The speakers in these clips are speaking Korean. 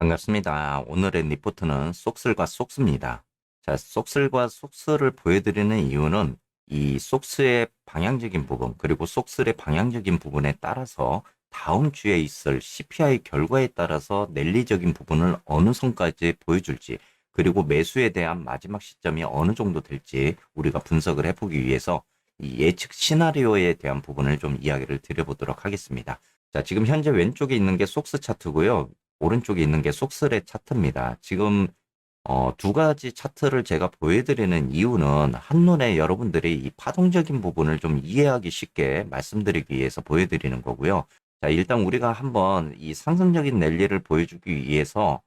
반갑습니다. 오늘의 리포트는 속슬과 속스입니다. 자, 속슬과 속스를 보여드리는 이유는 이 속스의 방향적인 부분, 그리고 속슬의 방향적인 부분에 따라서 다음 주에 있을 CPI 결과에 따라서 랠리적인 부분을 어느 선까지 보여줄지, 그리고 매수에 대한 마지막 시점이 어느 정도 될지 우리가 분석을 해보기 위해서 이 예측 시나리오에 대한 부분을 좀 이야기를 드려보도록 하겠습니다. 자, 지금 현재 왼쪽에 있는 게 속스 차트고요. 오른쪽에 있는 게 속슬의 차트입니다. 지금 두 가지 차트를 제가 보여드리는 이유는 한눈에 여러분들이 이 파동적인 부분을 좀 이해하기 쉽게 말씀드리기 위해서 보여드리는 거고요. 자, 일단 우리가 한번 이 상승적인 랠리를 보여주기 위해서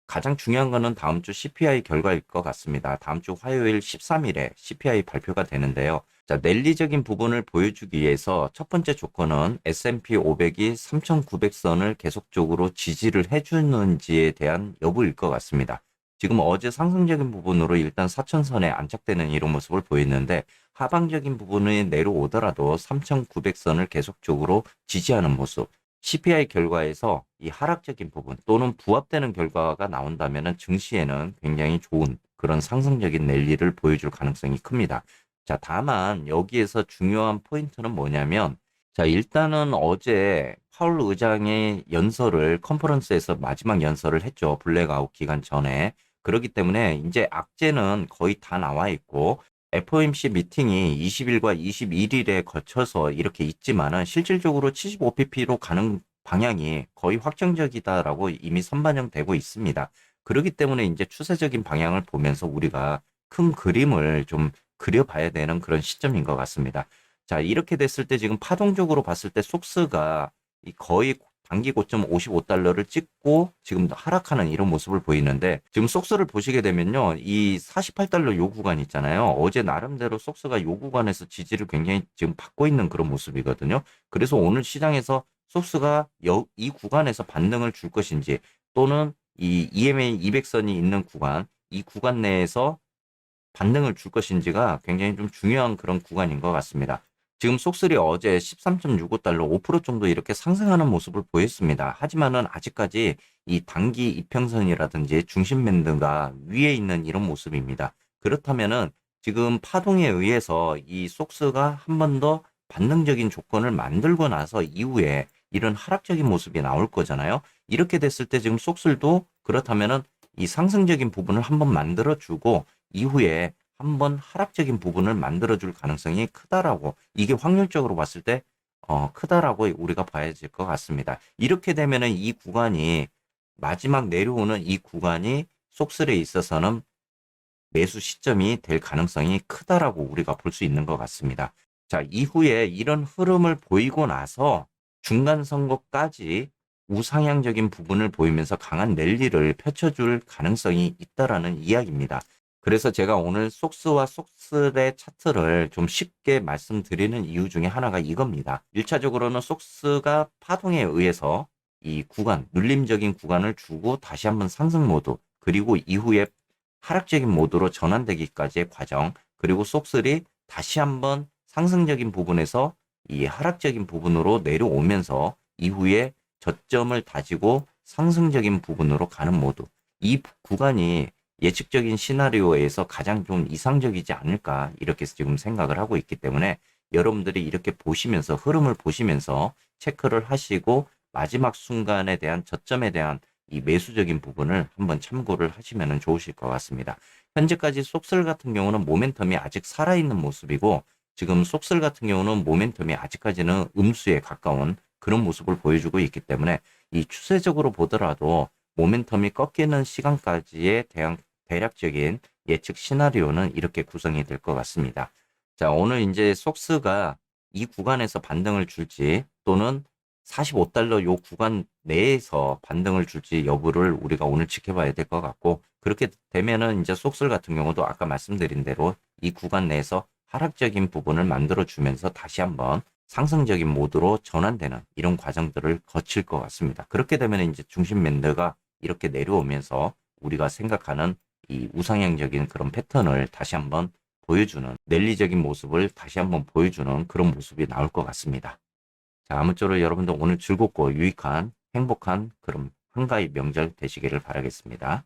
가장 중요한 거는 다음 주 CPI 결과일 것 같습니다. 다음 주 화요일 13일에 CPI 발표가 되는데요. 자, 랠리적인 부분을 보여주기 위해서 첫 번째 조건은 S&P 500이 3,900선을 계속적으로 지지를 해주는지에 대한 여부일 것 같습니다. 지금 어제 상승적인 부분으로 일단 4,000선에 안착되는 이런 모습을 보였는데 하방적인 부분이 내려오더라도 3,900선을 계속적으로 지지하는 모습. CPI 결과에서 이 하락적인 부분 또는 부합되는 결과가 나온다면 증시에는 굉장히 좋은 그런 상승적인 랠리를 보여줄 가능성이 큽니다. 자, 다만 여기에서 중요한 포인트는 뭐냐면, 자, 일단은 어제 파월 의장의 연설을 컨퍼런스에서 마지막 연설을 했죠. 블랙아웃 기간 전에. 그렇기 때문에 이제 악재는 거의 다 나와 있고 FOMC 미팅이 20일과 21일에 거쳐서 이렇게 있지만은 실질적으로 75pp로 가는 방향이 거의 확정적이다라고 이미 선반영되고 있습니다. 그렇기 때문에 이제 추세적인 방향을 보면서 우리가 큰 그림을 좀 그려봐야 되는 그런 시점인 것 같습니다. 자, 이렇게 됐을 때 지금 파동적으로 봤을 때 속스가 거의 단기 고점 55달러를 찍고 지금 하락하는 이런 모습을 보이는데 지금 속스를 보시게 되면요. 이 48달러 요 구간 있잖아요. 어제 나름대로 속스가 요 구간에서 지지를 굉장히 지금 받고 있는 그런 모습이거든요. 그래서 오늘 시장에서 속스가 이 구간에서 반등을 줄 것인지 또는 이 EMA 200선이 있는 구간, 이 구간 내에서 반등을 줄 것인지가 굉장히 좀 중요한 그런 구간인 것 같습니다. 지금 속슬이 어제 13.65달러 5% 정도 이렇게 상승하는 모습을 보였습니다. 하지만은 아직까지 이 단기 이평선이라든지 중심 밴드가 위에 있는 이런 모습입니다. 그렇다면은 지금 파동에 의해서 이 속스가 한 번 더 반등적인 조건을 만들고 나서 이후에 이런 하락적인 모습이 나올 거잖아요. 이렇게 됐을 때 지금 속슬도 그렇다면은 이 상승적인 부분을 한번 만들어 주고 이후에 한번 하락적인 부분을 만들어줄 가능성이 크다라고 이게 확률적으로 봤을 때 크다라고 우리가 봐야 될 것 같습니다. 이렇게 되면은 이 구간이 마지막 내려오는 이 구간이 속슬에 있어서는 매수 시점이 될 가능성이 크다라고 우리가 볼 수 있는 것 같습니다. 자, 이후에 이런 흐름을 보이고 나서 중간 선거까지 우상향적인 부분을 보이면서 강한 랠리를 펼쳐줄 가능성이 있다라는 이야기입니다. 그래서 제가 오늘 속스와 속슬의 차트를 좀 쉽게 말씀드리는 이유 중에 하나가 이겁니다. 1차적으로는 속스가 파동에 의해서 이 구간, 눌림적인 구간을 주고 다시 한번 상승 모드, 그리고 이후에 하락적인 모드로 전환되기까지의 과정, 그리고 속슬이 다시 한번 상승적인 부분에서 이 하락적인 부분으로 내려오면서 이후에 저점을 다지고 상승적인 부분으로 가는 모드. 이 구간이 예측적인 시나리오에서 가장 좀 이상적이지 않을까 이렇게 지금 생각을 하고 있기 때문에 여러분들이 이렇게 보시면서 흐름을 보시면서 체크를 하시고 마지막 순간에 대한 저점에 대한 이 매수적인 부분을 한번 참고를 하시면 좋으실 것 같습니다. 현재까지 속슬 같은 경우는 모멘텀이 아직 살아있는 모습이고 지금 속슬 같은 경우는 모멘텀이 아직까지는 음수에 가까운 그런 모습을 보여주고 있기 때문에 이 추세적으로 보더라도 모멘텀이 꺾이는 시간까지에 대한 대략적인 예측 시나리오는 이렇게 구성이 될 것 같습니다. 자, 오늘 이제 속스가 이 구간에서 반등을 줄지 또는 45달러 요 구간 내에서 반등을 줄지 여부를 우리가 오늘 지켜봐야 될 것 같고 그렇게 되면은 이제 속슬 같은 경우도 아까 말씀드린 대로 이 구간 내에서 하락적인 부분을 만들어 주면서 다시 한번 상승적인 모드로 전환되는 이런 과정들을 거칠 것 같습니다. 그렇게 되면 이제 중심 밴드가 이렇게 내려오면서 우리가 생각하는 이 우상향적인 그런 패턴을 다시 한번 보여주는 랠리적인 모습을 다시 한번 보여주는 그런 모습이 나올 것 같습니다. 자, 아무쪼록 여러분들 오늘 즐겁고 유익한 행복한 그런 한가위 명절 되시기를 바라겠습니다.